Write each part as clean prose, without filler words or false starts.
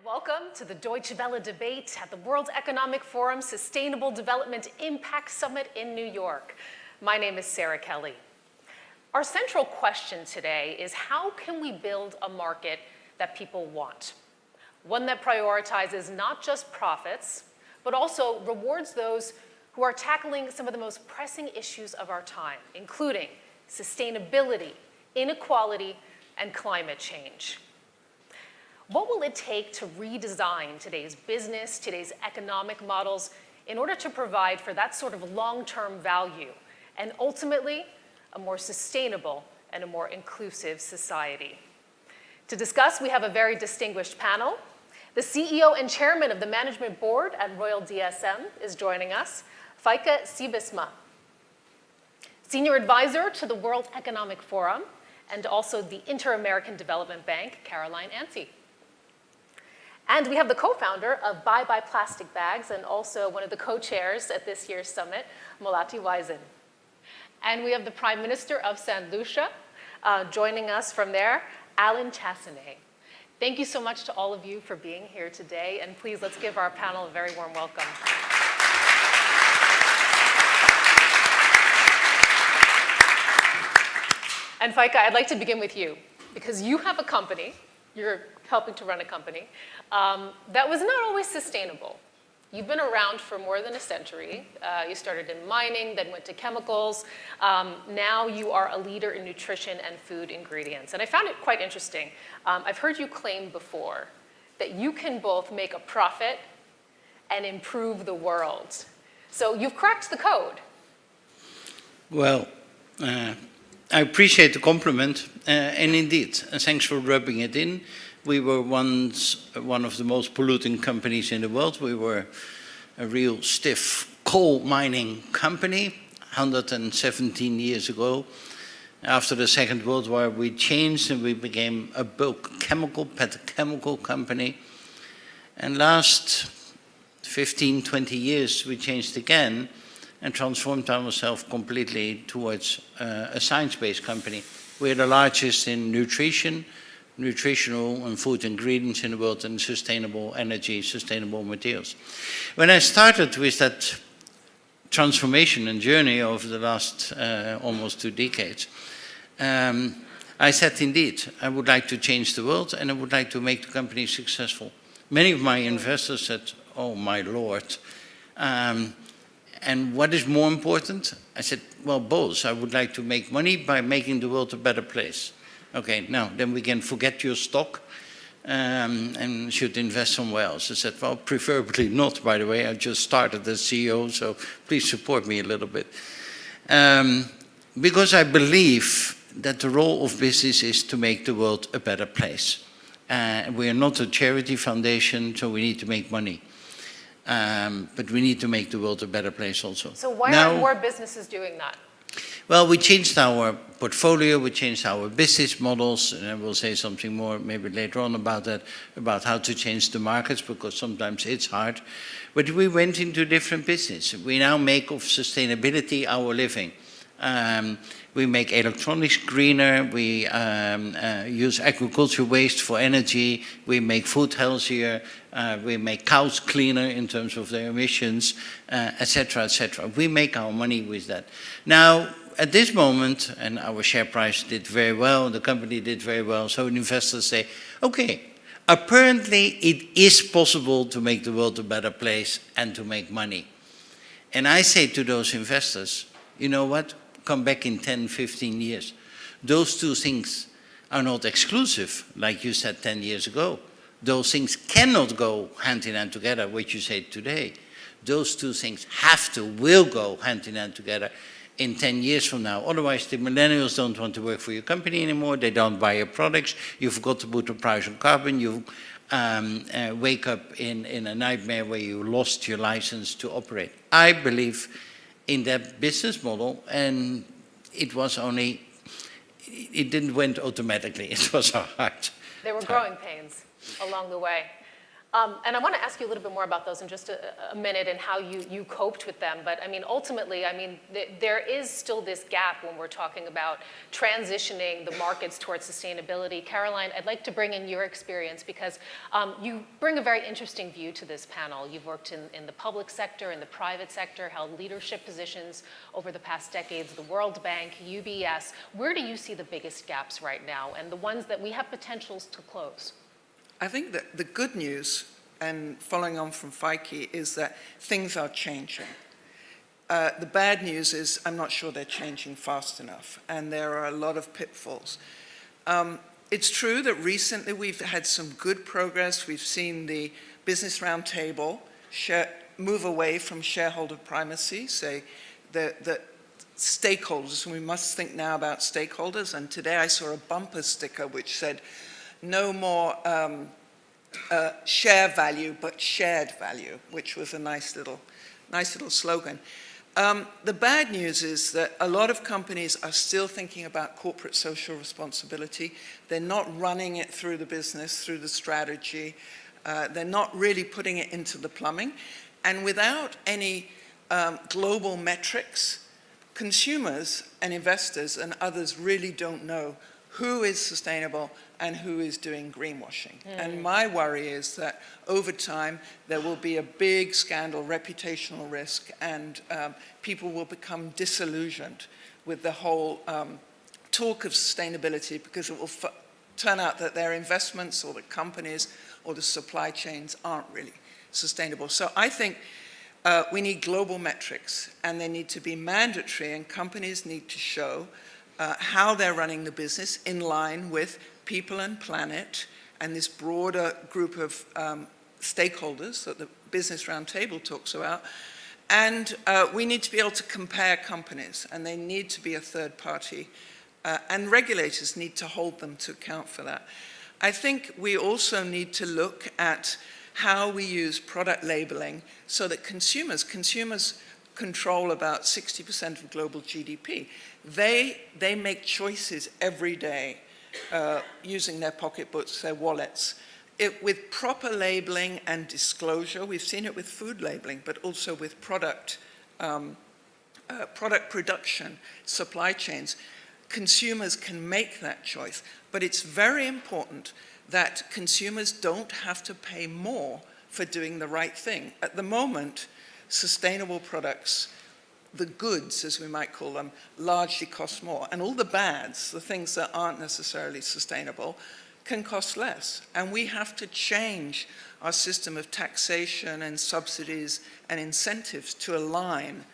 Welcome to the Deutsche Welle debate at the World Economic Forum Sustainable Development Impact Summit in New York. My name is Sarah Kelly. Our central question today is how can we build a market that people want? One that prioritizes not just profits, but also rewards those who are tackling some of the most pressing issues of our time, including sustainability, inequality, and climate change. What will it take to redesign today's business, today's economic models, in order to provide for that sort of long-term value, and ultimately, a more sustainable and a more inclusive society? To discuss, we have a very distinguished panel. The CEO and chairman of the management board at Royal DSM is joining us, Feike Sijbesma. Senior advisor to the World Economic Forum, and also the Inter-American Development Bank, Caroline Anti. And we have the co-founder of Bye Bye Plastic Bags and also one of the co-chairs at this year's summit, Malati Wiesen. And we have the Prime Minister of St. Lucia joining us from there, Alan Chastanet. Thank you so much to all of you for being here today, and please let's give our panel a very warm welcome. And Feike, I'd like to begin with you, because you have a company, you're helping to run a company, that was not always sustainable. You've been around for more than a century. You started in mining, then went to chemicals. Now you are a leader in nutrition and food ingredients. And I found it quite interesting. I've heard you claim before that you can both make a profit and improve the world. So you've cracked the code. Well, I appreciate the compliment, and indeed, thanks for rubbing it in. We were once one of the most polluting companies in the world. We were a real stiff coal mining company 117 years ago. After the Second World War, we changed and we became a bulk chemical, petrochemical company. And last 15, 20 years, we changed again and transformed ourselves completely towards a science-based company. We're the largest in nutritional and food ingredients in the world, and sustainable energy, sustainable materials. When I started with that transformation and journey over the last almost 2 decades, I said, indeed, I would like to change the world and I would like to make the company successful. Many of my investors said, oh my Lord, and what is more important? I said, well, both. I would like to make money by making the world a better place. Okay, now then we can forget your stock and should invest somewhere else. I said, well, preferably not, by the way. I just started as CEO, so please support me a little bit. Because I believe that the role of business is to make the world a better place. We are not a charity foundation, so we need to make money. But we need to make the world a better place also. So why aren't more businesses doing that? Well, we changed our portfolio, we changed our business models, and I will say something more maybe later on about that, about how to change the markets, because sometimes it's hard. But we went into different business. We now make of sustainability our living. We make electronics greener, we use agriculture waste for energy, we make food healthier, we make cows cleaner in terms of their emissions, etc., etc. We make our money with that. Now, at this moment, and our share price did very well, the company did very well, so investors say, okay, apparently it is possible to make the world a better place and to make money. And I say to those investors, you know what? Come back in 10, 15 years. Those two things are not exclusive, like you said 10 years ago. Those things cannot go hand in hand together, which you say today. Those two things will go hand in hand together in 10 years from now. Otherwise, the millennials don't want to work for your company anymore. They don't buy your products. You forgot to put a price on carbon. You wake up in a nightmare where you lost your license to operate. I believe in that business model, and it didn't went automatically. It was hard. There were growing pains along the way. And I want to ask you a little bit more about those in just a minute and how you coped with them. But I mean, ultimately, I mean, there is still this gap when we're talking about transitioning the markets towards sustainability. Caroline, I'd like to bring in your experience because you bring a very interesting view to this panel. You've worked in the public sector, in the private sector, held leadership positions over the past decades, the World Bank, UBS. Where do you see the biggest gaps right now and the ones that we have potentials to close? I think that the good news, and following on from Feike, is that things are changing. The bad news is I'm not sure they're changing fast enough, and there are a lot of pitfalls. It's true that recently we've had some good progress. We've seen the Business Roundtable move away from shareholder primacy, say that stakeholders, we must think now about stakeholders, and today I saw a bumper sticker which said, no more share value, but shared value, which was a nice little slogan. The bad news is that a lot of companies are still thinking about corporate social responsibility. They're not running it through the business, through the strategy. They're not really putting it into the plumbing. And without any global metrics, consumers and investors and others really don't know who is sustainable and who is doing greenwashing. And my worry is that over time, there will be a big scandal, reputational risk, and people will become disillusioned with the whole talk of sustainability because it will turn out that their investments or the companies or the supply chains aren't really sustainable. So I think we need global metrics, and they need to be mandatory, and companies need to show how they're running the business in line with people and planet and this broader group of stakeholders that the Business Roundtable talks about. And we need to be able to compare companies, and they need to be a third party. And regulators need to hold them to account for that. I think we also need to look at how we use product labeling so that consumers control about 60% of global GDP. They make choices every day using their pocketbooks, their wallets. With proper labeling and disclosure, we've seen it with food labeling, but also with product production, supply chains, consumers can make that choice. But it's very important that consumers don't have to pay more for doing the right thing. At the moment, sustainable products, the goods, as we might call them, largely cost more. And all the bads, the things that aren't necessarily sustainable, can cost less. And we have to change our system of taxation and subsidies and incentives to align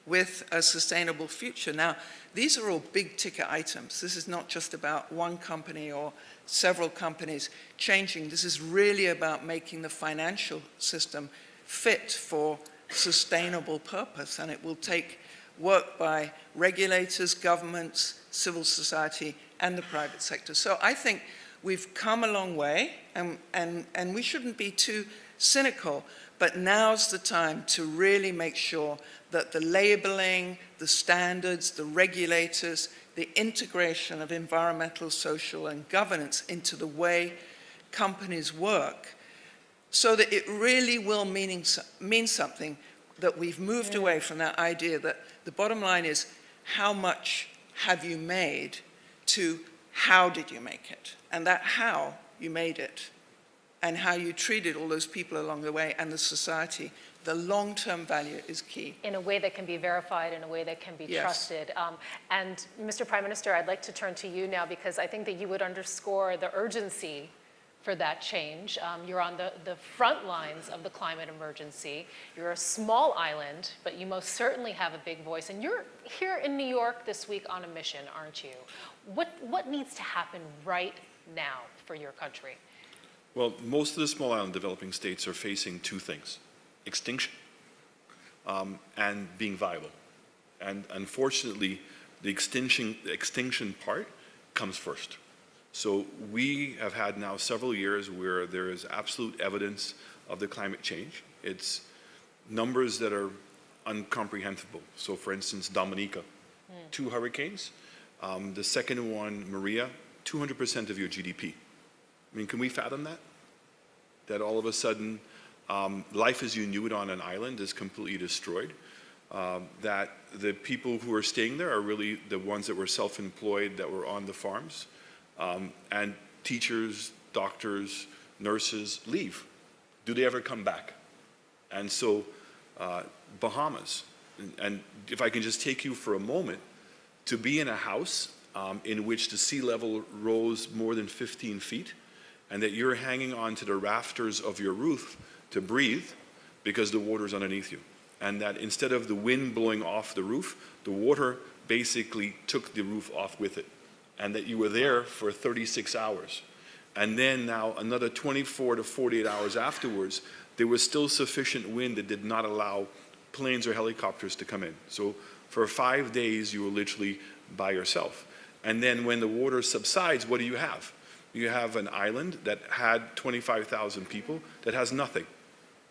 with a sustainable future. Now, these are all big ticket items. This is not just about one company or several companies changing. This is really about making the financial system fit for sustainable purpose, and it will take work by regulators, governments, civil society, and the private sector. So I think we've come a long way, and we shouldn't be too cynical, but now's the time to really make sure that the labeling, the standards, the regulators, the integration of environmental, social, and governance into the way companies work, so that it really will mean something, that we've moved away from that idea that the bottom line is how much have you made to how did you make it? And that how you made it and how you treated all those people along the way and the society, the long-term value is key. In a way that can be verified, in a way that can be trusted. And Mr. Prime Minister, I'd like to turn to you now because I think that you would underscore the urgency for that change. You're on the front lines of the climate emergency. You're a small island, but you most certainly have a big voice. And you're here in New York this week on a mission, aren't you? What needs to happen right now for your country? Well, most of the small island developing states are facing two things: extinction and being viable. And unfortunately, the extinction part comes first. So we have had now several years where there is absolute evidence of the climate change. It's numbers that are incomprehensible. So for instance, Dominica, 2 hurricanes. The second one, Maria, 200% of your GDP. I mean, can we fathom that? that all of a sudden life as you knew it on an island is completely destroyed, that the people who are staying there are really the ones that were self-employed, that were on the farms, and teachers, doctors, nurses leave. Do they ever come back? And so Bahamas, and if I can just take you for a moment, to be in a house in which the sea level rose more than 15 feet, and that you're hanging onto the rafters of your roof to breathe because the water's underneath you. And that instead of the wind blowing off the roof, the water basically took the roof off with it. And that you were there for 36 hours. And then now another 24 to 48 hours afterwards, there was still sufficient wind that did not allow planes or helicopters to come in. So for 5 days, you were literally by yourself. And then when the water subsides, what do you have? You have an island that had 25,000 people that has nothing.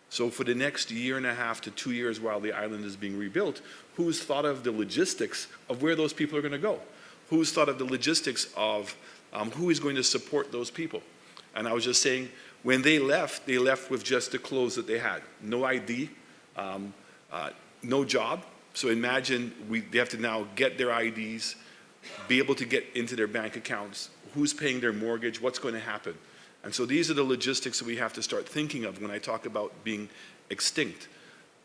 So for the next year and a half to 2 years while the island is being rebuilt, who's thought of the logistics of where those people are going to go? Who's thought of the logistics of who is going to support those people? And I was just saying, when they left with just the clothes that they had. No ID, no job. So imagine they have to now get their IDs, be able to get into their bank accounts, who's paying their mortgage, what's going to happen. And so these are the logistics that we have to start thinking of when I talk about being extinct.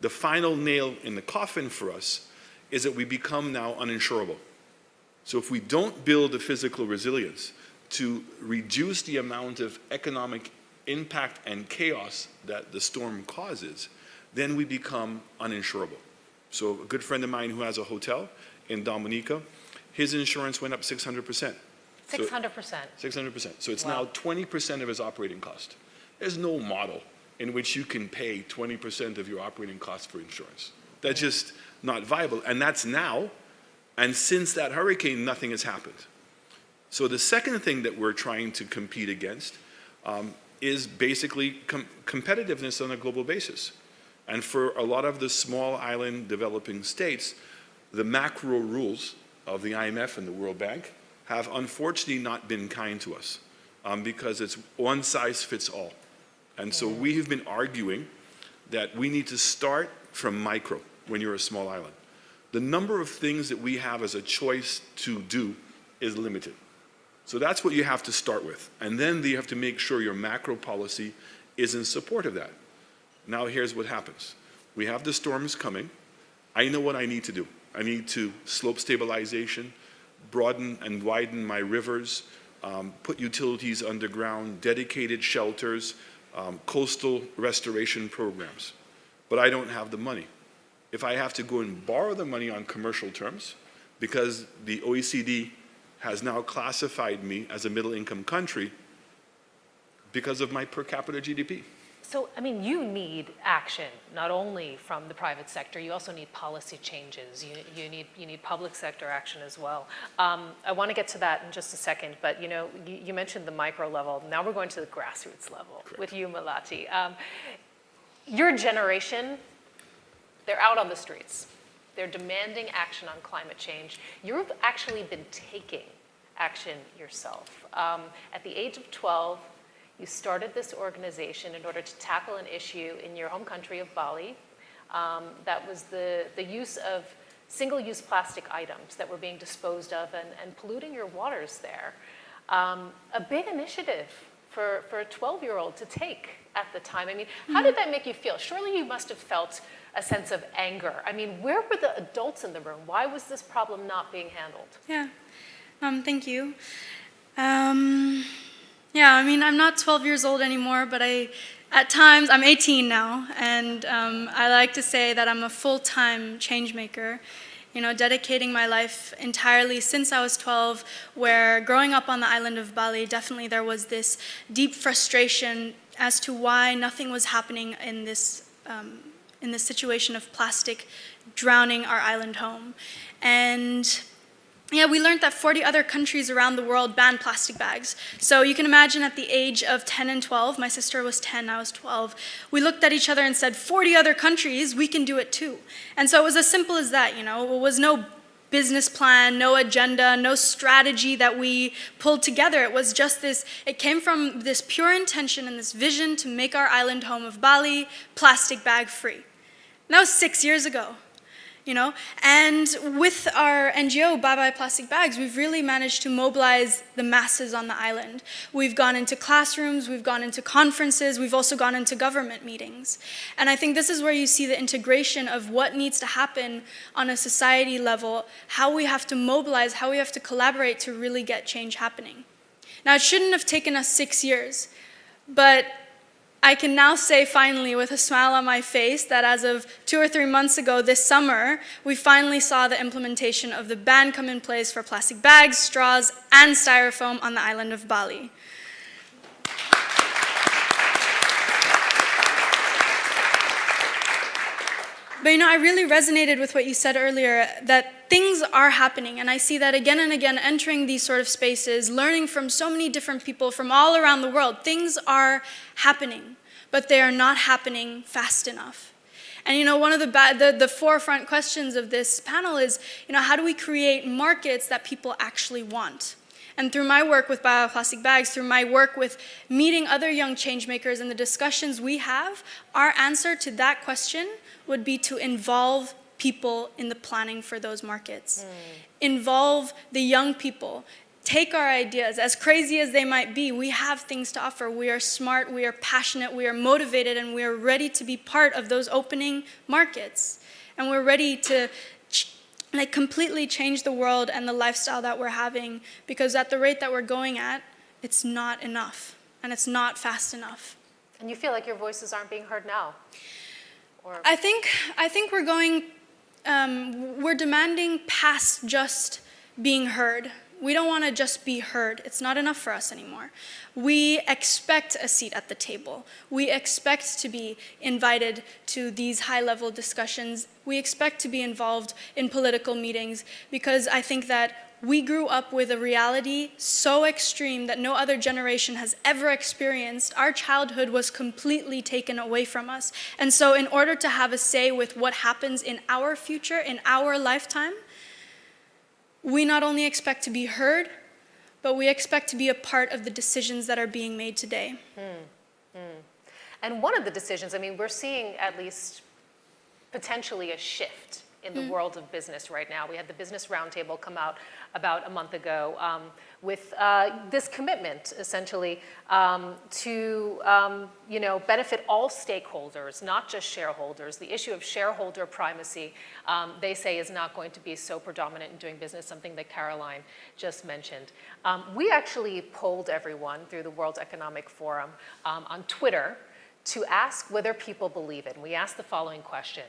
The final nail in the coffin for us is that we become now uninsurable. So if we don't build the physical resilience to reduce the amount of economic impact and chaos that the storm causes, then we become uninsurable. So a good friend of mine who has a hotel in Dominica, his insurance went up 600%. 600%. 600%. So it's Wow. now 20% of his operating cost. There's no model in which you can pay 20% of your operating cost for insurance. That's just not viable. And that's now. And since that hurricane, nothing has happened. So the second thing that we're trying to compete against is basically competitiveness on a global basis. And for a lot of the small island developing states, the macro rules of the IMF and the World Bank have unfortunately not been kind to us because it's one size fits all. And so we have been arguing that we need to start from micro when you're a small island. The number of things that we have as a choice to do is limited. So that's what you have to start with. And then you have to make sure your macro policy is in support of that. Now here's what happens. We have the storms coming. I know what I need to do. I need to slope stabilization, broaden and widen my rivers, put utilities underground, dedicated shelters, coastal restoration programs. But I don't have the money. If I have to go and borrow the money on commercial terms, because the OECD has now classified me as a middle-income country because of my per capita GDP. So, I mean, you need action, not only from the private sector, you also need policy changes. You need public sector action as well. I want to get to that in just a second, but you mentioned the micro level. Now we're going to the grassroots level. Correct. With you, Melati. Your generation, they're out on the streets. They're demanding action on climate change. You've actually been taking action yourself. At the age of 12, you started this organization in order to tackle an issue in your home country of Bali. That was the use of single-use plastic items that were being disposed of and polluting your waters there. A big initiative for a 12-year-old to take at the time. I mean, how did that make you feel? Surely you must have felt a sense of anger. I mean, where were the adults in the room? Why was this problem not being handled? Yeah, thank you. Yeah, I mean, I'm not 12 years old anymore, but at times, I'm 18 now, and I like to say that I'm a full-time change maker, dedicating my life entirely since I was 12, where growing up on the island of Bali, definitely there was this deep frustration as to why nothing was happening in this situation of plastic drowning our island home. And yeah, we learned that 40 other countries around the world ban plastic bags. So you can imagine at the age of 10 and 12, my sister was 10, I was 12, we looked at each other and said, 40 other countries, we can do it too. And so it was as simple as that, It was no business plan, no agenda, no strategy that we pulled together. It was just this, it came from this pure intention and this vision to make our island home of Bali plastic bag free. And that was 6 years ago. And with our NGO, Bye Bye Plastic Bags, we've really managed to mobilize the masses on the island. We've gone into classrooms, we've gone into conferences, we've also gone into government meetings. And I think this is where you see the integration of what needs to happen on a society level, how we have to mobilize, how we have to collaborate to really get change happening. Now, it shouldn't have taken us 6 years, but I can now say finally with a smile on my face that as of 2 or 3 months ago this summer, we finally saw the implementation of the ban come in place for plastic bags, straws, and styrofoam on the island of Bali. But I really resonated with what you said earlier, that things are happening, and I see that again and again entering these sort of spaces, learning from so many different people from all around the world. Things are happening, but they are not happening fast enough. And one of the forefront questions of this panel is, how do we create markets that people actually want? And through my work with bioplastic bags, through my work with meeting other young change makers and the discussions we have, our answer to that question would be to involve people in the planning for those markets. Involve the young people. Take our ideas, as crazy as they might be, we have things to offer. We are smart, we are passionate, we are motivated, and we are ready to be part of those opening markets. And we're ready to completely change the world and the lifestyle that we're having, because at the rate that we're going at, it's not enough, and it's not fast enough. And you feel like your voices aren't being heard now? Or I think we're going, we're demanding past just being heard. We don't want to just be heard. It's not enough for us anymore. We expect a seat at the table. We expect to be invited to these high-level discussions. We expect to be involved in political meetings, because I think that we grew up with a reality so extreme that no other generation has ever experienced. Our childhood was completely taken away from us. And so in order to have a say with what happens in our future, in our lifetime, we not only expect to be heard, but we expect to be a part of the decisions that are being made today. And one of the decisions, we're seeing at least potentially a shift in the world of business right now. We had the Business Roundtable come out about a month ago with this commitment, essentially, to benefit all stakeholders, not just shareholders. The issue of shareholder primacy, they say, is not going to be so predominant in doing business, something that Caroline just mentioned. We actually polled everyone through the World Economic Forum on Twitter to ask whether people believe it. And we asked the following question.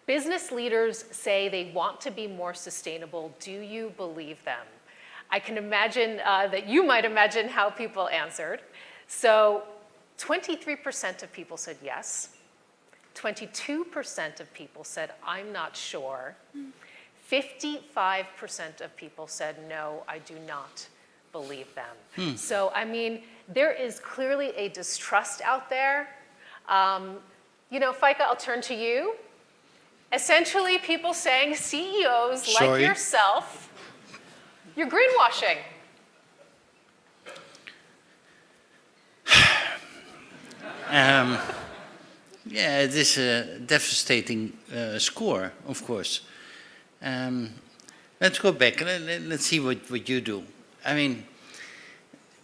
Business leaders say they want to be more sustainable. Do you believe them? I can imagine that you might imagine how people answered. So 23% of people said yes. 22% of people said, I'm not sure. 55% of people said, no, I do not believe them. So, there is clearly a distrust out there. Feike, I'll turn to you. Essentially, people saying, CEOs like yourself, you're greenwashing. Yeah, it is a devastating score, of course. Let's go back. Let's see what you do.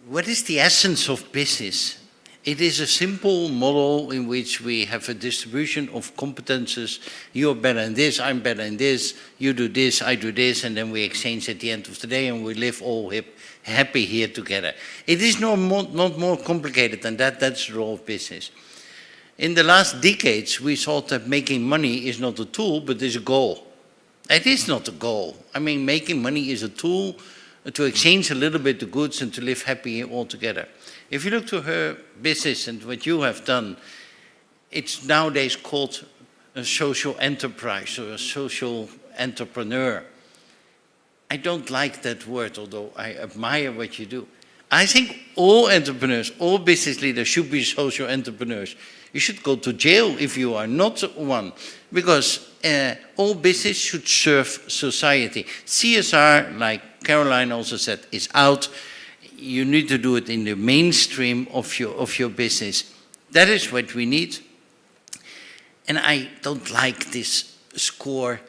What is the essence of business? It is a simple model in which we have a distribution of competences. You're better in this, I'm better in this, you do this, I do this, and then we exchange at the end of the day and we live all happy here together. It is not more complicated than that. That's the role of business. In the last decades, we thought that making money is not a tool, but is a goal. It is not a goal. Making money is a tool to exchange a little bit the goods and to live happy all together. If you look to her business and what you have done, it's nowadays called a social enterprise or a social entrepreneur. I don't like that word, although I admire what you do. I think all entrepreneurs, all business leaders should be social entrepreneurs. You should go to jail if you are not one, because all business should serve society. CSR, like Caroline also said, is out. You need to do it in the mainstream of your business. That is what we need. And I don't like this score,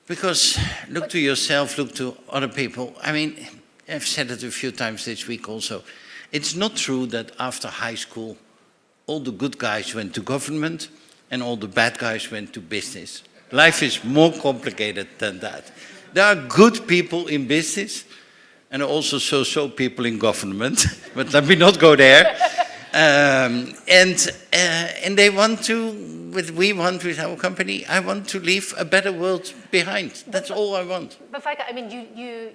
because look to yourself, look to other people. I mean, I've said it a few times this week also. It's not true that after high school, all the good guys went to government and all the bad guys went to business. Life is more complicated than that. There are good people in business and also so-so people in government, but let me not go there. And they want to, we want with our company, I want to leave a better world behind. That's all I want. But Feike, I mean,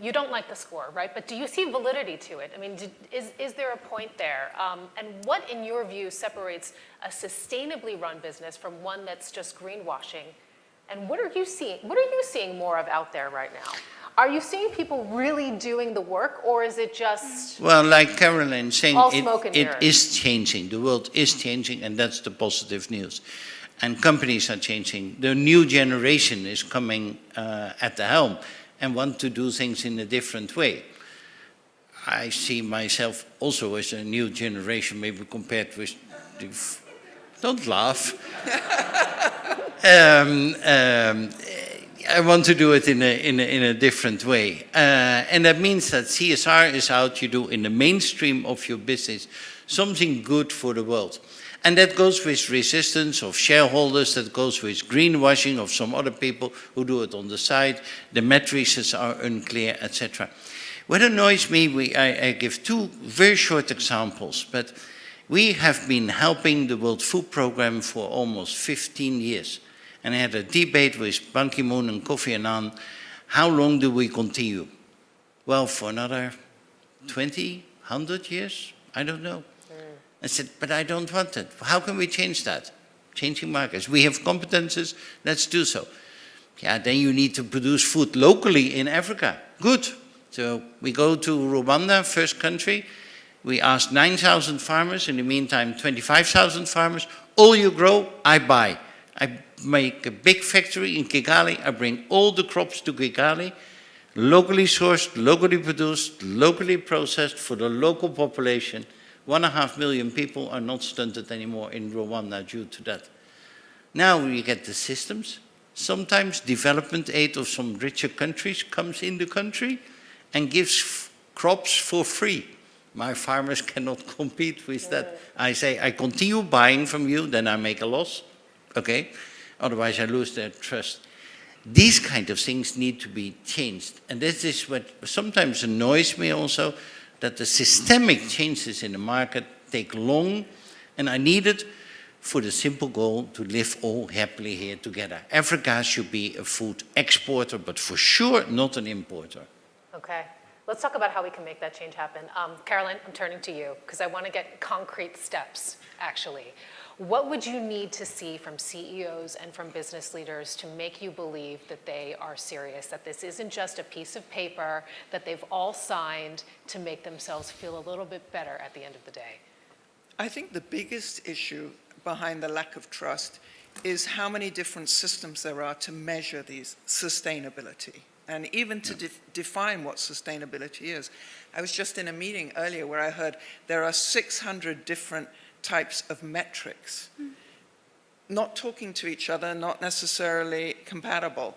you don't like the score, right? But do you see validity to it? I mean, is there a point there? And what, in your view, separates a sustainably run business from one that's just greenwashing? And what are you seeing more of out there right now? Are you seeing people really doing the work, or is it just Well, like Caroline saying, all smoke and it mirrors? is changing. The world is changing, and that's the positive news. And companies are changing. The new generation is coming at the helm and want to do things in a different way. I see myself also as a new generation, maybe compared with the... Don't laugh. I want to do it in a different way. And that means that CSR is out, you do in the mainstream of your business something good for the world. And that goes with resistance of shareholders, that goes with greenwashing of some other people who do it on the side, the matrices are unclear, etc. What annoys me, I give two very short examples, but we have been helping the World Food Programme for almost 15 years. And I had a debate with Ban Ki-moon and Kofi Annan, how long do we continue? Well, for another 20, 100 years? I don't know. I said, but I don't want it. How can we change that? Changing markets. We have competences, let's do so. Yeah, then you need to produce food locally in Africa. Good. So we go to Rwanda, first country. We ask 9,000 farmers, in the meantime 25,000 farmers, all you grow, I buy. I make a big factory in Kigali, I bring all the crops to Kigali, locally sourced, locally produced, locally processed for the local population. 1.5 million people are not stunted anymore in Rwanda due to that. Now you get the systems. Sometimes development aid of some richer countries comes in the country and gives crops for free. My farmers cannot compete with that. I say, I continue buying from you, then I make a loss. Okay? Otherwise I lose their trust. These kind of things need to be changed. And this is what sometimes annoys me also, that the systemic changes in the market take long, and I need it for the simple goal to live all happily here together. Africa should be a food exporter, but for sure not an importer. Okay. Let's talk about how we can make that change happen. Caroline, I'm turning to you because I want to get concrete steps, actually. What would you need to see from CEOs and from business leaders to make you believe that they are serious, that this isn't just a piece of paper that they've all signed to make themselves feel a little bit better at the end of the day? I think the biggest issue behind the lack of trust is how many different systems there are to measure these sustainability and even to define what sustainability is. I was just in a meeting earlier where I heard there are 600 different types of metrics, not talking to each other, not necessarily compatible,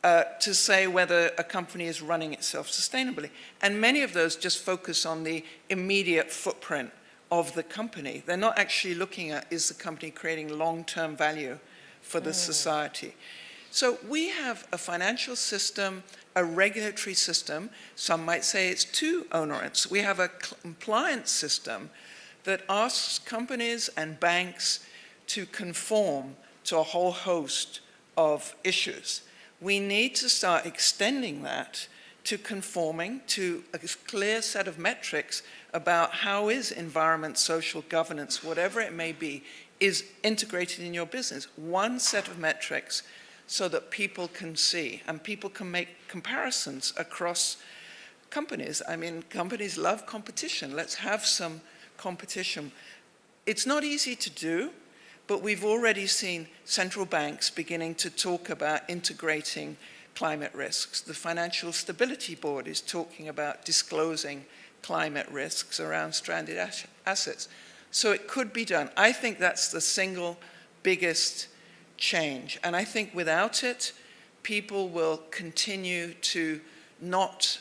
to say whether a company is running itself sustainably. And many of those just focus on the immediate footprint of the company. They're not actually looking at, is the company creating long-term value for the society? So we have a financial system, a regulatory system. Some might say it's too onerous. We have a compliance system that asks companies and banks to conform to a whole host of issues. We need to start extending that to conforming to a clear set of metrics about how is environment, social governance, whatever it may be, is integrated in your business. One set of metrics so that people can see and people can make comparisons across companies. I mean, companies love competition. Let's have some competition. It's not easy to do, but we've already seen central banks beginning to talk about integrating climate risks. The Financial Stability Board is talking about disclosing climate risks around stranded assets. So it could be done. I think that's the single biggest change. And I think without it, people will continue to not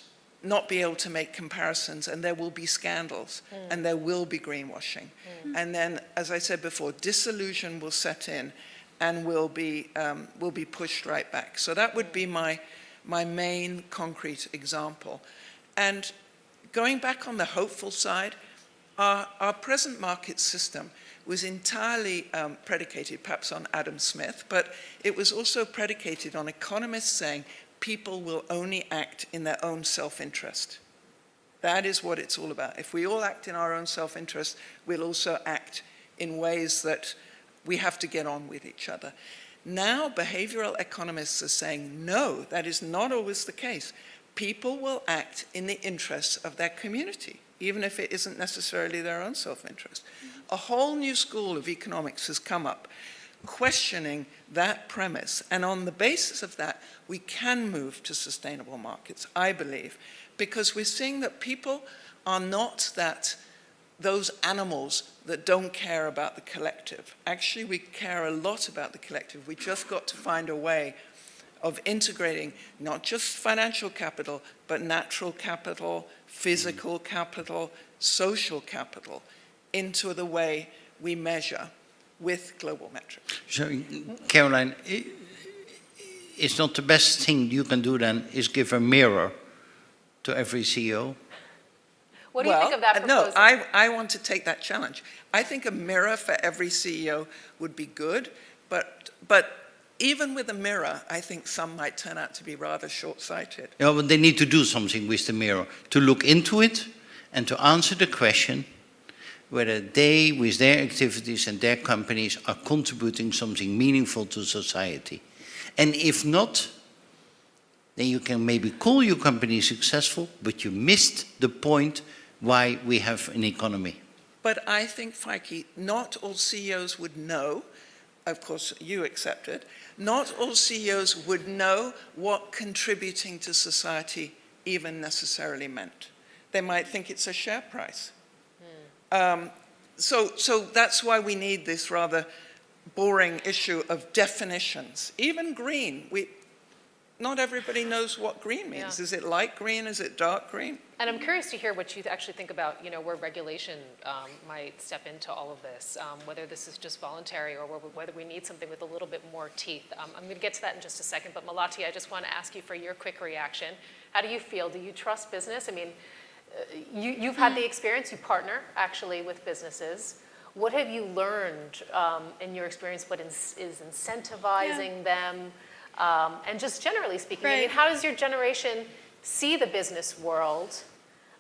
be able to make comparisons, and there will be scandals, and there will be greenwashing. And then, as I said before, disillusion will set in and will be pushed right back. So that would be my main concrete example. And going back on the hopeful side, our present market system was entirely predicated perhaps on Adam Smith, but it was also predicated on economists saying people will only act in their own self-interest. That is what it's all about. If we all act in our own self-interest, we'll also act in ways that we have to get on with each other. Now, behavioral economists are saying, no, that is not always the case. People will act in the interests of their community, even if it isn't necessarily their own self-interest. A whole new school of economics has come up questioning that premise. And on the basis of that, we can move to sustainable markets, I believe, because we're seeing that people are not those animals that don't care about the collective. Actually, we care a lot about the collective. We just got to find a way of integrating not just financial capital, but natural capital, physical capital, social capital into the way we measure with global metrics. So, Caroline, it's not the best thing you can do then is give a mirror to every CEO? What do you think of that proposal? No, I want to take that challenge. I think a mirror for every CEO would be good, but even with a mirror, I think some might turn out to be rather short-sighted. Yeah, but they need to do something with the mirror, to look into it and to answer the question whether they, with their activities and their companies, are contributing something meaningful to society. And if not, then you can maybe call your company successful, but you missed the point why we have an economy. But I think, Feike, not all CEOs would know, of course you accept it, not all CEOs would know what contributing to society even necessarily meant. They might think it's a share price. So that's why we need this rather boring issue of definitions. Even green, not everybody knows what green means. Yeah. Is it light green? Is it dark green? And I'm curious to hear what you actually think about, where regulation might step into all of this, whether this is just voluntary or whether we need something with a little bit more teeth. I'm going to get to that in just a second, but Melati, I just want to ask you for your quick reaction. How do you feel? Do you trust business? I mean, you've had the experience, you partner actually with businesses. What have you learned in your experience? What is incentivizing them? And just generally speaking, I mean, how does your generation see the business world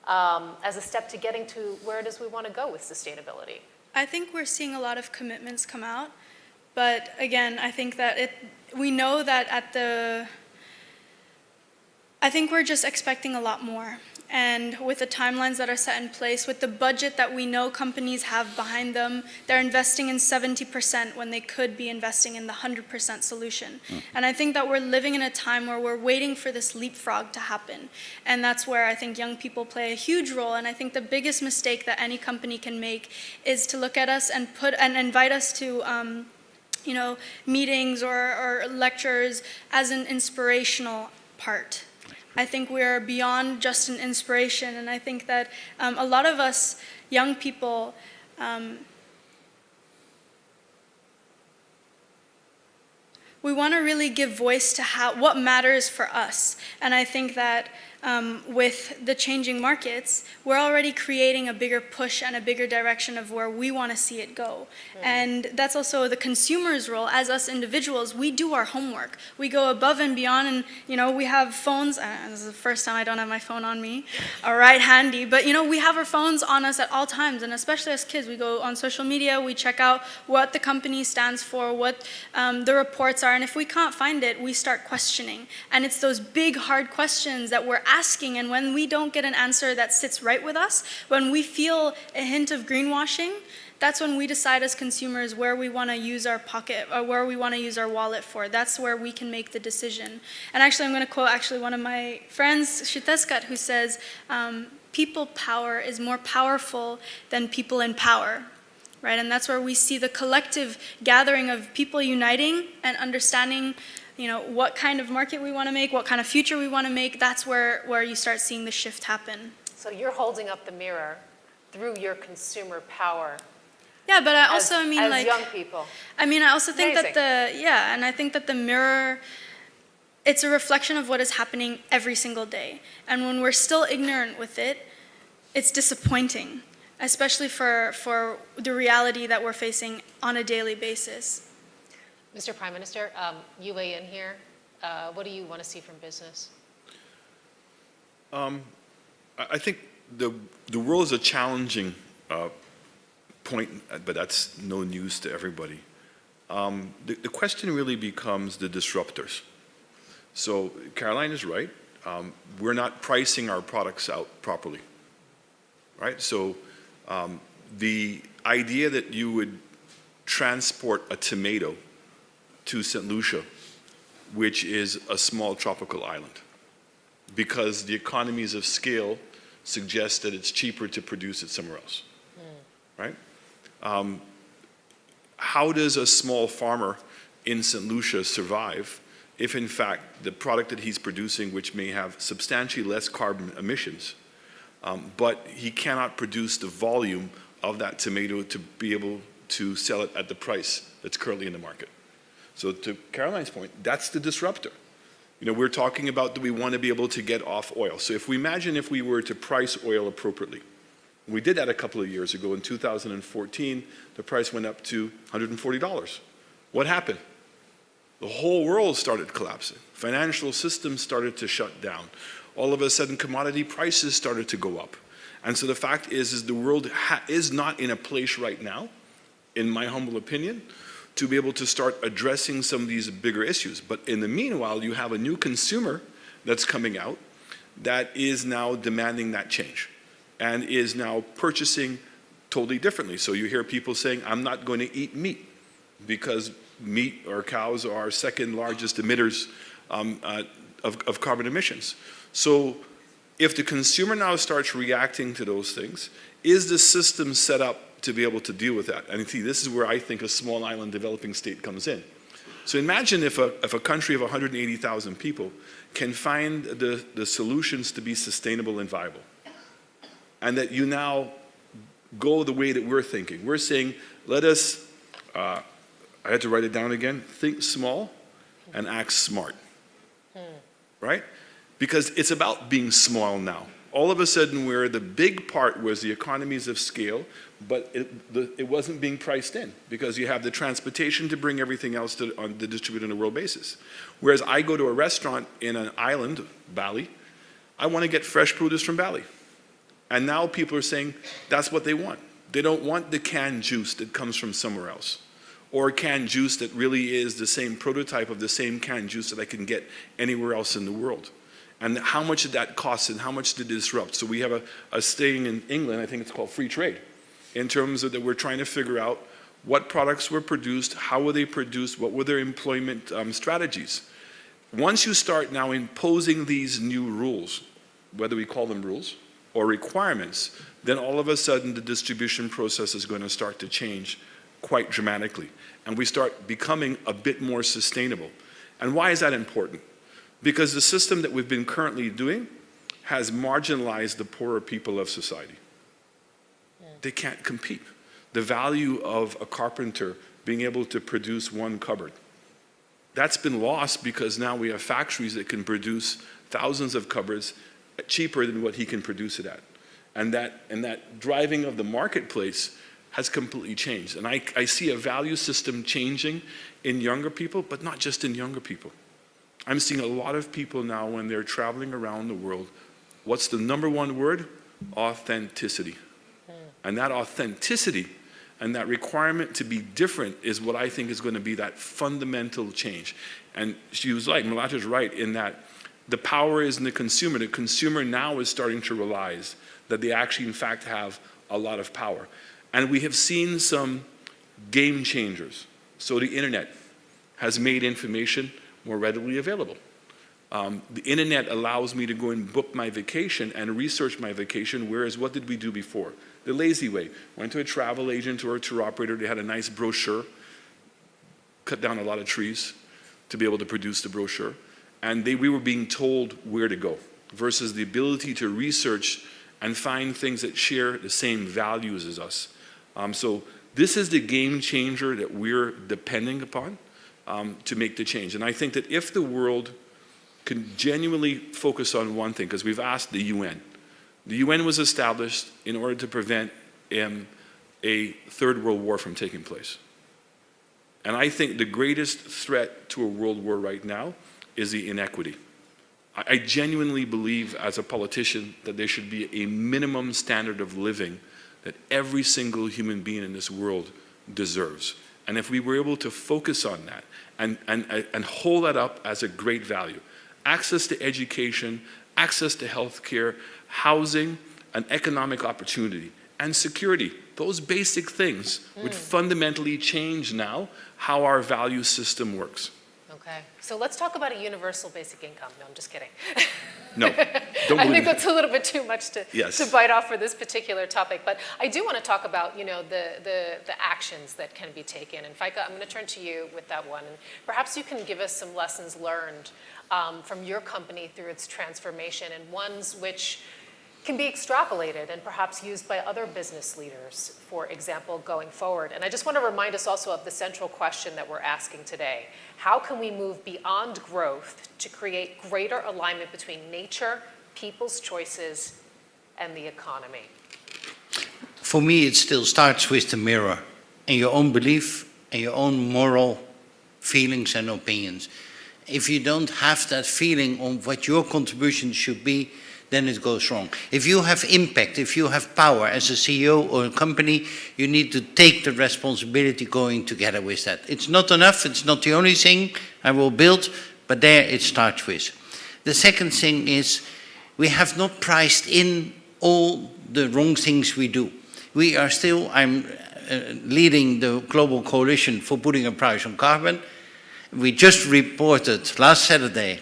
as a step to getting to where it is we want to go with sustainability? I think we're seeing a lot of commitments come out, but again, I think that we know that I think we're just expecting a lot more. And with the timelines that are set in place, with the budget that we know companies have behind them, they're investing in 70% when they could be investing in the 100% solution. And I think that we're living in a time where we're waiting for this leapfrog to happen. And that's where I think young people play a huge role. And I think the biggest mistake that any company can make is to look at us and invite us to meetings or lectures as an inspirational part. I think we're beyond just an inspiration, and I think that a lot of us young people we want to really give voice to what matters for us. And I think that with the changing markets, we're already creating a bigger push and a bigger direction of where we want to see it go. And that's also the consumer's role. As us individuals, we do our homework. We go above and beyond, and we have phones. This is the first time I don't have my phone on me, right handy. But we have our phones on us at all times, and especially as kids, we go on social media, we check out what the company stands for, what the reports are, and if we can't find it, we start questioning. And it's those big, hard questions that we're asking, and when we don't get an answer that sits right with us, when we feel a hint of greenwashing, that's when we decide as consumers where we want to use our pocket or where we want to use our wallet for. That's where we can make the decision. And actually, I'm going to quote one of my friends, Shiteskat, who says, people power is more powerful than people in power. Right? And that's where we see the collective gathering of people uniting and understanding, what kind of market we want to make, what kind of future we want to make. That's where you start seeing the shift happen. So you're holding up the mirror through your consumer power. Yeah, but I as young people. I also think Amazing. and I think that the mirror, it's a reflection of what is happening every single day. And when we're still ignorant with it, it's disappointing, especially for the reality that we're facing on a daily basis. Mr. Prime Minister, you weigh in here. What do you want to see from business? I think the world is a challenging point, but that's no news to everybody. The question really becomes the disruptors. So Caroline is right. We're not pricing our products out properly, right? So the idea that you would transport a tomato to St. Lucia, which is a small tropical island, because the economies of scale suggest that it's cheaper to produce it somewhere else, right? How does a small farmer in St. Lucia survive if in fact the product that he's producing, which may have substantially less carbon emissions, but he cannot produce the volume of that tomato to be able to sell it at the price that's currently in the market? So to Caroline's point, that's the disruptor. We're talking about that we want to be able to get off oil. So if we imagine if we were to price oil appropriately, we did that a couple of years ago. In 2014, the price went up to $140. What happened? The whole world started collapsing. Financial systems started to shut down. All of a sudden, commodity prices started to go up. And so the fact is the world is not in a place right now, in my humble opinion, to be able to start addressing some of these bigger issues. But in the meanwhile, you have a new consumer that's coming out that is now demanding that change and is now purchasing totally differently. So you hear people saying, I'm not going to eat meat because meat or cows are our second largest emitters of carbon emissions. So if the consumer now starts reacting to those things, is the system set up to be able to deal with that? And see, this is where I think a small island developing state comes in. So imagine if a country of 180,000 people can find the solutions to be sustainable and viable, and that you now go the way that we're thinking. We're saying, let us, I had to write it down again, think small and act smart, right? Because it's about being small now. All of a sudden, where the big part was the economies of scale, but it wasn't being priced in because you have the transportation to bring everything else to distribute on a world basis. Whereas I go to a restaurant in an island, Bali, I want to get fresh produce from Bali. And now people are saying that's what they want. They don't want the canned juice that comes from somewhere else, or canned juice that really is the same prototype of the same canned juice that I can get anywhere else in the world. And how much did that cost and how much did it disrupt? So we have a thing in England, I think it's called free trade, in terms of that we're trying to figure out what products were produced, how were they produced, what were their employment strategies. Once you start now imposing these new rules, whether we call them rules or requirements, then all of a sudden the distribution process is going to start to change quite dramatically. And we start becoming a bit more sustainable. And why is that important? Because the system that we've been currently doing has marginalized the poorer people of society. They can't compete. The value of a carpenter being able to produce one cupboard, that's been lost because now we have factories that can produce thousands of cupboards cheaper than what he can produce it at. And that driving of the marketplace has completely changed. And I see a value system changing in younger people, but not just in younger people. I'm seeing a lot of people now when they're traveling around the world, what's the number one word? Authenticity. And that authenticity and that requirement to be different is what I think is going to be that fundamental change. And she was right, Mulata's right, in that the power is in the consumer. The consumer now is starting to realize that they actually, in fact, have a lot of power. And we have seen some game changers. So the internet has made information more readily available. The internet allows me to go and book my vacation and research my vacation, whereas what did we do before? The lazy way. Went to a travel agent or a tour operator, they had a nice brochure, cut down a lot of trees to be able to produce the brochure, and we were being told where to go, versus the ability to research and find things that share the same values as us. So this is the game changer that we're depending upon to make the change. And I think that if the world can genuinely focus on one thing, because we've asked the UN. The UN was established in order to prevent a third world war from taking place. And I think the greatest threat to a world war right now is the inequity. I genuinely believe as a politician that there should be a minimum standard of living that every single human being in this world deserves. And if we were able to focus on that and hold that up as a great value, access to education, access to healthcare, housing, and economic opportunity, and security. Those basic things would fundamentally change now how our value system works. Okay, so let's talk about a universal basic income. No, I'm just kidding. No, don't I believe think me. that's a little bit too much to bite off for this particular topic. But I do want to talk about, the actions that can be taken. And Feike, I'm going to turn to you with that one. And perhaps you can give us some lessons learned from your company through its transformation, and ones which can be extrapolated and perhaps used by other business leaders, for example, going forward. And I just want to remind us also of the central question that we're asking today. How can we move beyond growth to create greater alignment between nature, people's choices, and the economy? For me, it still starts with the mirror and your own belief and your own moral feelings and opinions. If you don't have that feeling on what your contribution should be, then it goes wrong. If you have impact, if you have power as a CEO or a company, you need to take the responsibility going together with that. It's not enough, it's not the only thing I will build, but there it starts with. The second thing is, we have not priced in all the wrong things we do. We are still, I'm leading the global coalition for putting a price on carbon. We just reported last Saturday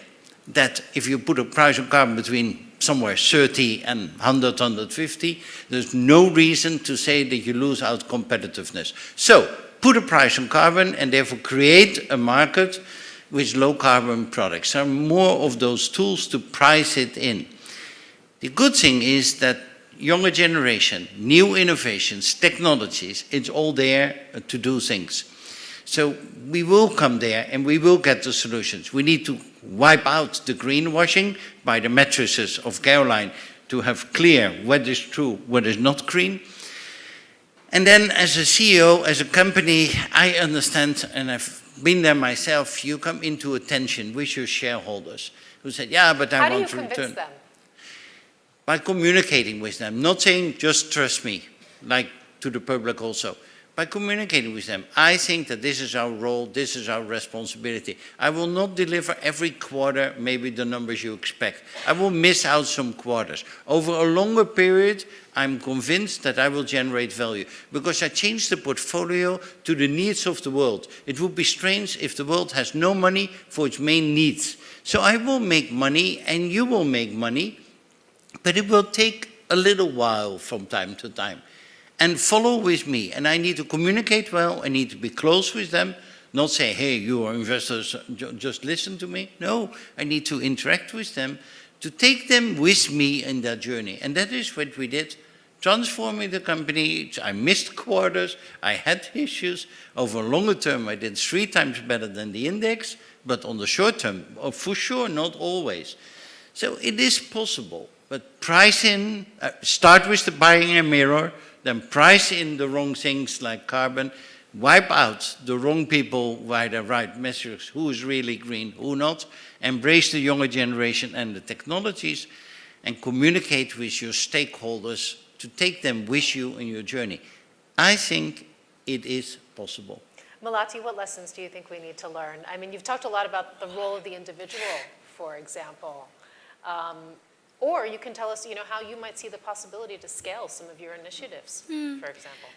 that if you put a price on carbon between somewhere 30 and 100, 150, there's no reason to say that you lose out competitiveness. So put a price on carbon and therefore create a market with low carbon products. There are more of those tools to price it in. The good thing is that younger generation, new innovations, technologies, it's all there to do things. So we will come there and we will get the solutions. We need to wipe out the greenwashing by the matrices of Caroline to have clear what is true, what is not green. And then as a CEO, as a company, I understand, and I've been there myself, you come into a tension with your shareholders who said, yeah, but I want to return. How do you convince them? By communicating with them, not saying just trust me, like to the public also. By communicating with them, I think that this is our role, this is our responsibility. I will not deliver every quarter maybe the numbers you expect. I will miss out some quarters. Over a longer period, I'm convinced that I will generate value because I changed the portfolio to the needs of the world. It would be strange if the world has no money for its main needs. So I will make money and you will make money, but it will take a little while from time to time. And follow with me. And I need to communicate well. I need to be close with them. Not say, hey, you are investors, just listen to me. No, I need to interact with them, to take them with me in that journey. And that is what we did, transforming the company. I missed quarters. I had issues. Over a longer term, I did 3 times better than the index. But on the short term, for sure, not always. So it is possible. But price in, start with the buying a mirror, then price in the wrong things like carbon, wipe out the wrong people by the right measures, who is really green, who not, embrace the younger generation and the technologies, and communicate with your stakeholders to take them with you in your journey. I think it is possible. Melati, what lessons do you think we need to learn? I mean, you've talked a lot about the role of the individual, for example. Or you can tell us, how you might see the possibility to scale some of your initiatives, for example.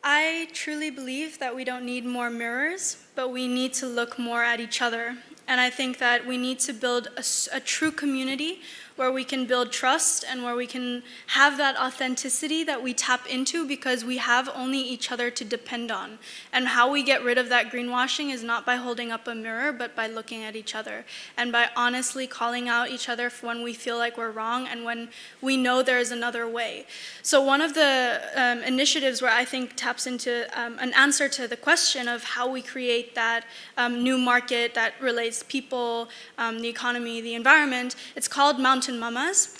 I truly believe that we don't need more mirrors, but we need to look more at each other. And I think that we need to build a true community where we can build trust and where we can have that authenticity that we tap into because we have only each other to depend on. And how we get rid of that greenwashing is not by holding up a mirror, but by looking at each other and by honestly calling out each other when we feel like we're wrong and when we know there is another way. So one of the initiatives where I think taps into an answer to the question of how we create that new market that relates people, the economy, the environment, it's called Mountain Mamas.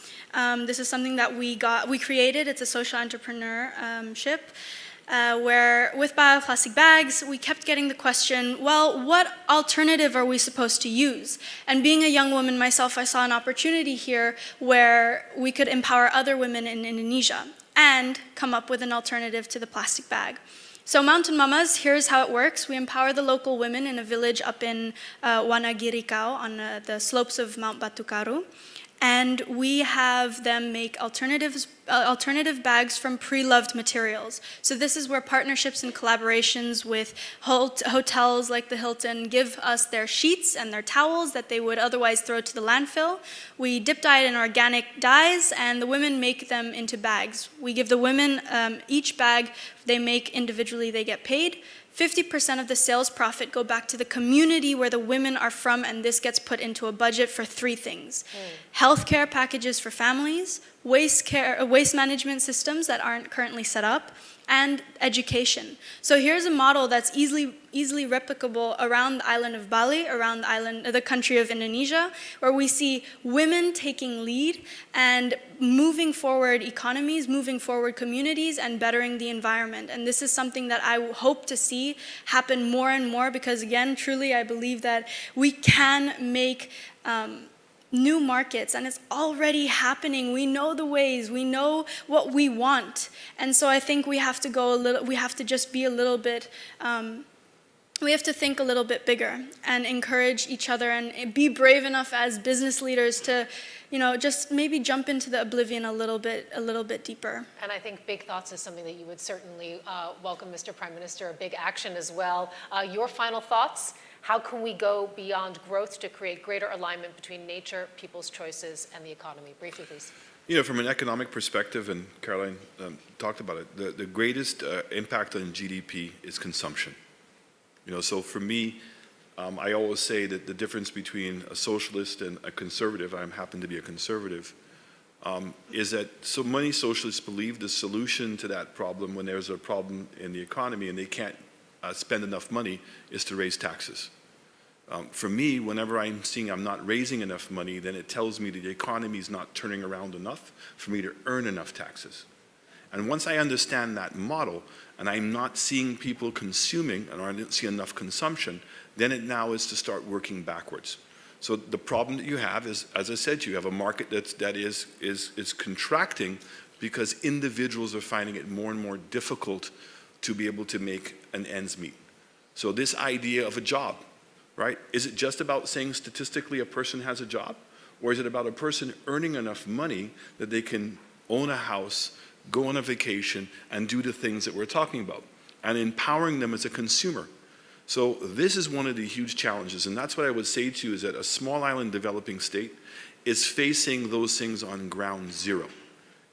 This is something that we created. It's a social entrepreneurship where with bioplastic bags, we kept getting the question, well, what alternative are we supposed to use? And being a young woman myself, I saw an opportunity here where we could empower other women in Indonesia and come up with an alternative to the plastic bag. So Mountain Mamas, here's how it works. We empower the local women in a village up in Wanagirikau on the slopes of Mount Batukaru. And we have them make alternative bags from pre-loved materials. So this is where partnerships and collaborations with hotels like the Hilton give us their sheets and their towels that they would otherwise throw to the landfill. We dip dye it in organic dyes, and the women make them into bags. We give the women each bag they make individually, they get paid. 50% of the sales profit go back to the community where the women are from, and this gets put into a budget for 3 things. Healthcare packages for families, waste management systems that aren't currently set up, and education. So here's a model that's easily replicable around the island of Bali, around the country of Indonesia, where we see women taking lead and moving forward economies, moving forward communities, and bettering the environment. And this is something that I hope to see happen more and more because, again, truly I believe that we can make new markets, and it's already happening. We know the ways, we know what we want. And so I think we have to just be a little bit, we have to think a little bit bigger and encourage each other and be brave enough as business leaders to, just maybe jump into the oblivion a little bit deeper. And I think big thoughts is something that you would certainly welcome, Mr. Prime Minister, a big action as well. Your final thoughts? How can we go beyond growth to create greater alignment between nature, people's choices, and the economy? Briefly, please. From an economic perspective, and Caroline talked about it, the greatest impact on GDP is consumption. So for me, I always say that the difference between a socialist and a conservative, I happen to be a conservative, is that so many socialists believe the solution to that problem when there's a problem in the economy and they can't spend enough money is to raise taxes. For me, whenever I'm seeing I'm not raising enough money, then it tells me that the economy is not turning around enough for me to earn enough taxes. And once I understand that model, and I'm not seeing people consuming, or I didn't see enough consumption, then it now is to start working backwards. So the problem that you have is, as I said, you have a market that is contracting because individuals are finding it more and more difficult to be able to make an ends meet. So this idea of a job, right? Is it just about saying statistically a person has a job? Or is it about a person earning enough money that they can own a house, go on a vacation, and do the things that we're talking about, and empowering them as a consumer? So this is one of the huge challenges, and that's what I would say to you, is that a small island developing state is facing those things on ground zero.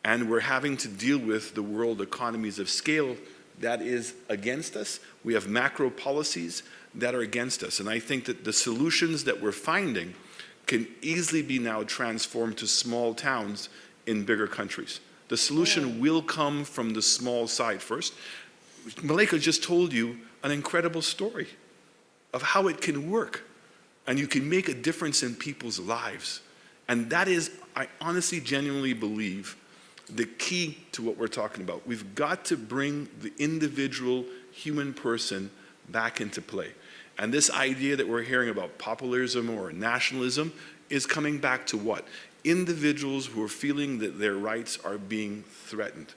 And we're having to deal with the world economies of scale that is against us. We have macro policies that are against us. And I think that the solutions that we're finding can easily be now transformed to small towns in bigger countries. The solution will come from the small side first. Malika just told you an incredible story of how it can work. And you can make a difference in people's lives. And that is, I honestly, genuinely believe, the key to what we're talking about. We've got to bring the individual human person back into play. And this idea that we're hearing about populism or nationalism is coming back to what? Individuals who are feeling that their rights are being threatened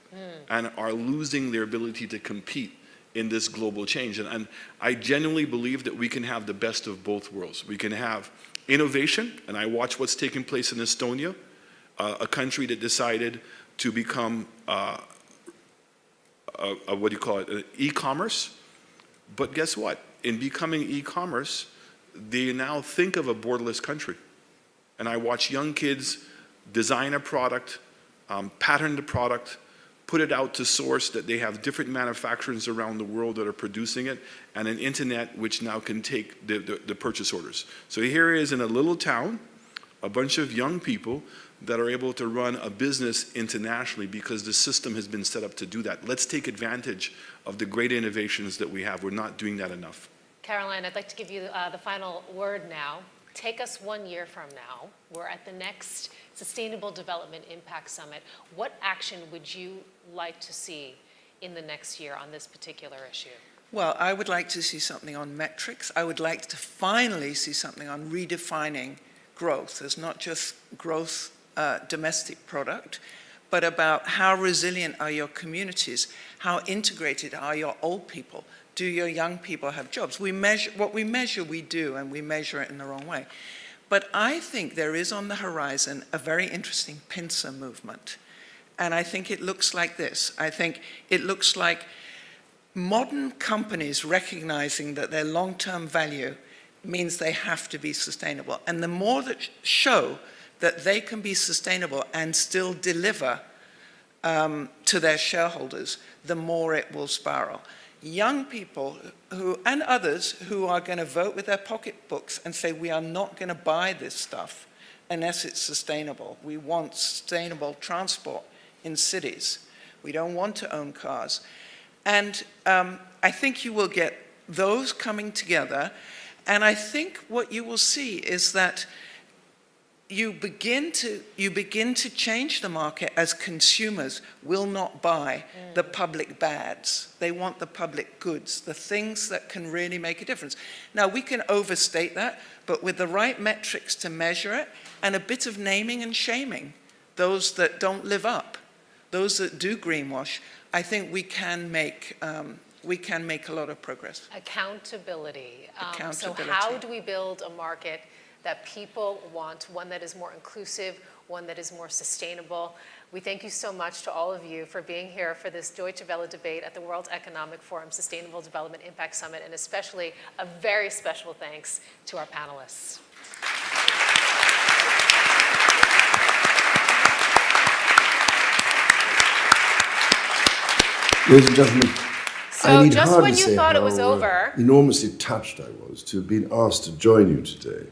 and are losing their ability to compete in this global change. And I genuinely believe that we can have the best of both worlds. We can have innovation, and I watch what's taking place in Estonia, a country that decided to become what do you call it, e-commerce. But guess what? In becoming e-commerce, they now think of a borderless country. And I watch young kids design a product, pattern the product, put it out to source, that they have different manufacturers around the world that are producing it, and an internet which now can take the purchase orders. So here is in a little town, a bunch of young people that are able to run a business internationally because the system has been set up to do that. Let's take advantage of the great innovations that we have. We're not doing that enough. Caroline, I'd like to give you the final word now. Take us 1 year from now. We're at the next Sustainable Development Impact Summit. What action would you like to see in the next year on this particular issue? Well, I would like to see something on metrics. I would like to finally see something on redefining growth as not just growth domestic product, but about how resilient are your communities, how integrated are your old people, do your young people have jobs? We measure, what we measure we do, and we measure it in the wrong way. But I think there is on the horizon a very interesting pincer movement. And I think it looks like this. I think it looks like modern companies recognizing that their long-term value means they have to be sustainable. And the more that show that they can be sustainable and still deliver to their shareholders, the more it will spiral. Young people and others who are going to vote with their pocketbooks and say, we are not going to buy this stuff unless it's sustainable. We want sustainable transport in cities. We don't want to own cars. And I think you will get those coming together. And I think what you will see is that you begin to change the market as consumers will not buy the public bads. They want the public goods, the things that can really make a difference. Now, we can overstate that, but with the right metrics to measure it and a bit of naming and shaming, those that don't live up, those that do greenwash, I think we can make a lot of progress. Accountability. So Accountability. how do we build a market that people want, one that is more inclusive, one that is more sustainable? We thank you so much to all of you for being here for this Deutsche Welle debate at the World Economic Forum Sustainable Development Impact Summit, and especially a very special thanks to our panelists. Ladies and gentlemen, I So need just hardly when you say thought it was how, over, enormously touched I was to have been asked to join you today.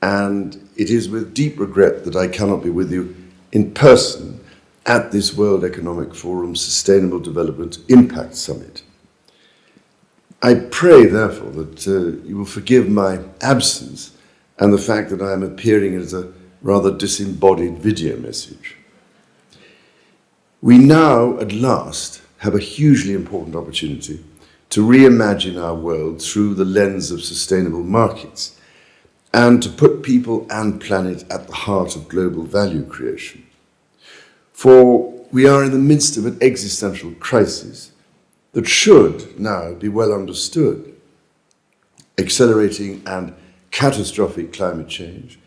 And it is with deep regret that I cannot be with you in person at this World Economic Forum Sustainable Development Impact Summit. I pray, therefore, that you will forgive my absence and the fact that I am appearing as a rather disembodied video message. We now, at last, have a hugely important opportunity to reimagine our world through the lens of sustainable markets and to put people and planet at the heart of global value creation. For we are in the midst of an existential crisis that should now be well understood. Accelerating and catastrophic climate change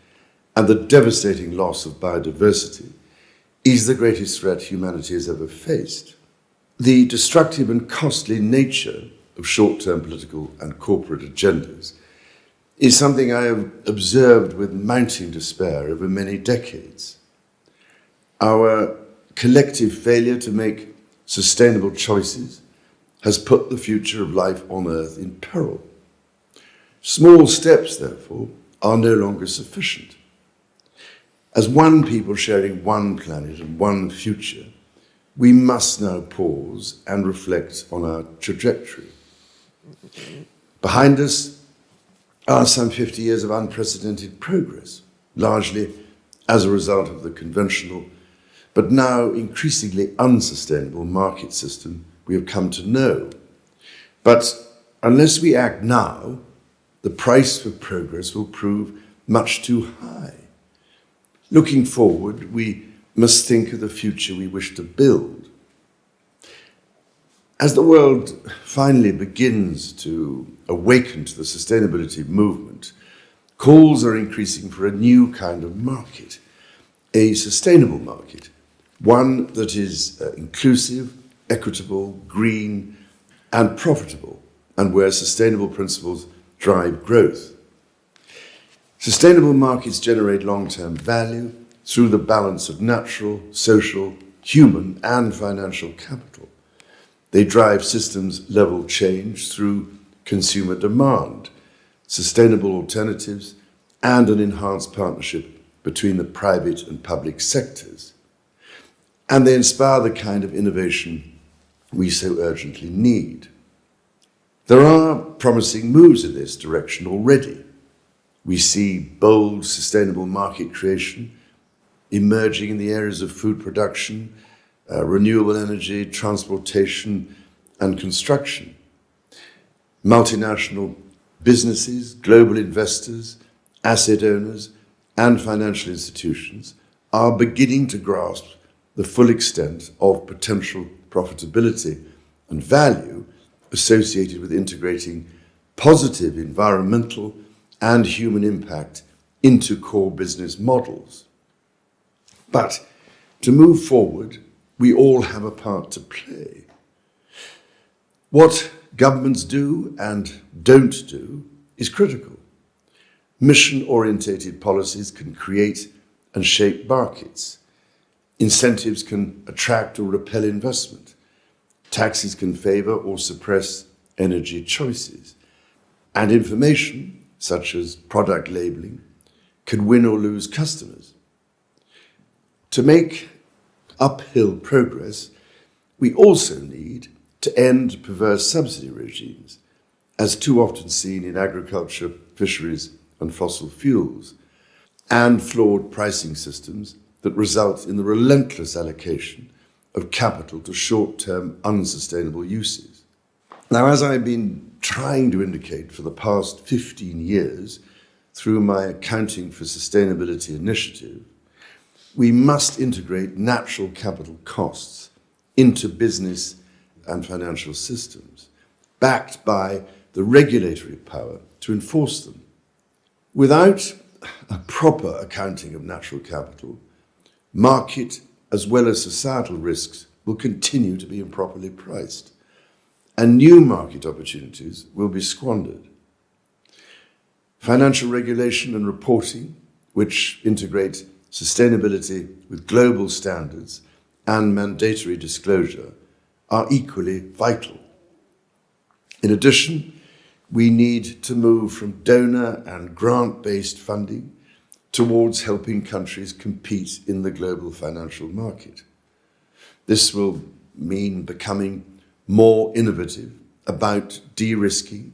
and the devastating loss of biodiversity is the greatest threat humanity has ever faced. The destructive and costly nature of short-term political and corporate agendas is something I have observed with mounting despair over many decades. Our collective failure to make sustainable choices has put the future of life on Earth in peril. Small steps, therefore, are no longer sufficient. As one people sharing one planet and one future, we must now pause and reflect on our trajectory. Behind us are some 50 years of unprecedented progress, largely as a result of the conventional, but now increasingly unsustainable market system we have come to know. But unless we act now, the price for progress will prove much too high. Looking forward, we must think of the future we wish to build. As the world finally begins to awaken to the sustainability movement, calls are increasing for a new kind of market, a sustainable market, one that is inclusive, equitable, green, and profitable, and where sustainable principles drive growth. Sustainable markets generate long-term value through the balance of natural, social, human, and financial capital. They drive systems-level change through consumer demand, sustainable alternatives, and an enhanced partnership between the private and public sectors. And they inspire the kind of innovation we so urgently need. There are promising moves in this direction already. We see bold, sustainable market creation emerging in the areas of food production, renewable energy, transportation, and construction. Multinational businesses, global investors, asset owners, and financial institutions are beginning to grasp the full extent of potential profitability and value associated with integrating positive environmental and human impact into core business models. But to move forward, we all have a part to play. What governments do and don't do is critical. Mission-orientated policies can create and shape markets. Incentives can attract or repel investment. Taxes can favor or suppress energy choices. And information, such as product labeling, can win or lose customers. To make uphill progress, we also need to end perverse subsidy regimes, as too often seen in agriculture, fisheries, and fossil fuels, and flawed pricing systems that result in the relentless allocation of capital to short-term unsustainable uses. Now, as I've been trying to indicate for the past 15 years through my Accounting for Sustainability initiative, we must integrate natural capital costs into business and financial systems, backed by the regulatory power to enforce them. Without a proper accounting of natural capital, market as well as societal risks will continue to be improperly priced, and new market opportunities will be squandered. Financial regulation and reporting, which integrate sustainability with global standards and mandatory disclosure, are equally vital. In addition, we need to move from donor and grant-based funding towards helping countries compete in the global financial market. This will mean becoming more innovative about de-risking,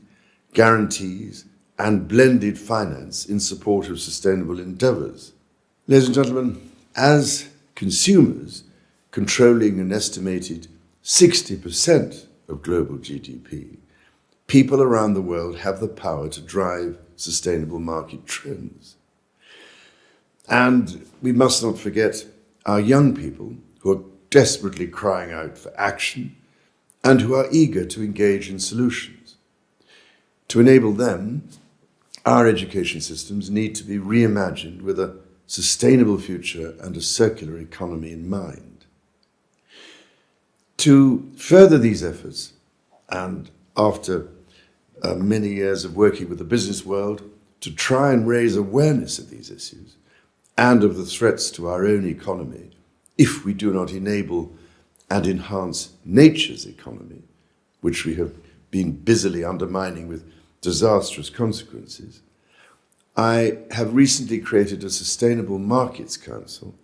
guarantees, and blended finance in support of sustainable endeavours. Ladies and gentlemen, as consumers controlling an estimated 60% of global GDP, people around the world have the power to drive sustainable market trends. And we must not forget our young people who are desperately crying out for action and who are eager to engage in solutions. To enable them, our education systems need to be reimagined with a sustainable future and a circular economy in mind. To further these efforts, and after many years of working with the business world, to try and raise awareness of these issues and of the threats to our own economy if we do not enable and enhance nature's economy, which we have been busily undermining with disastrous consequences, I have recently created a Sustainable Markets Council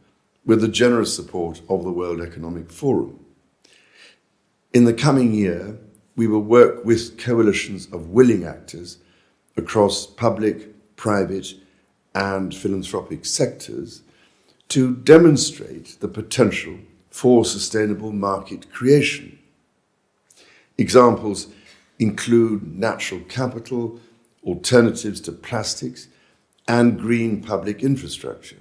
with the generous support of the World Economic Forum. In the coming year, we will work with coalitions of willing actors across public, private, and philanthropic sectors to demonstrate the potential for sustainable market creation. Examples include natural capital, alternatives to plastics, and green public infrastructure.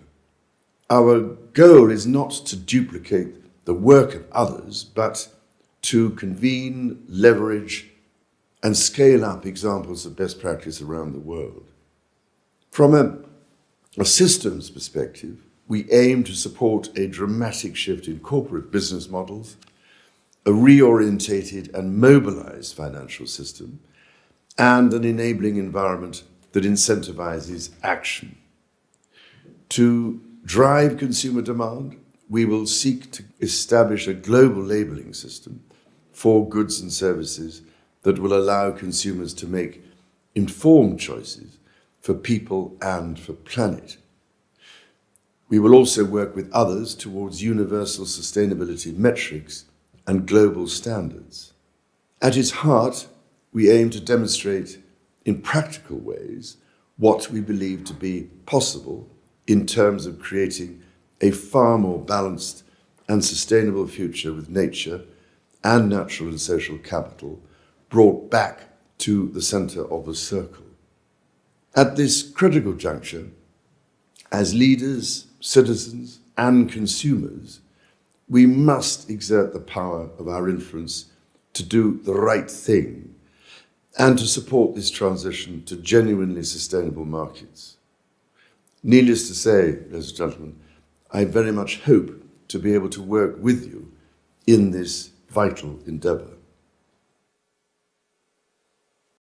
Our goal is not to duplicate the work of others, but to convene, leverage, and scale up examples of best practice around the world. From a systems perspective, we aim to support a dramatic shift in corporate business models, a reorientated and mobilized financial system, and an enabling environment that incentivizes action. To drive consumer demand, we will seek to establish a global labeling system for goods and services that will allow consumers to make informed choices for people and for planet. We will also work with others towards universal sustainability metrics and global standards. At its heart, we aim to demonstrate in practical ways what we believe to be possible in terms of creating a far more balanced and sustainable future with nature and natural and social capital brought back to the center of the circle. At this critical juncture, as leaders, citizens, and consumers, we must exert the power of our influence to do the right thing and to support this transition to genuinely sustainable markets. Needless to say, ladies and gentlemen, I very much hope to be able to work with you in this vital endeavor.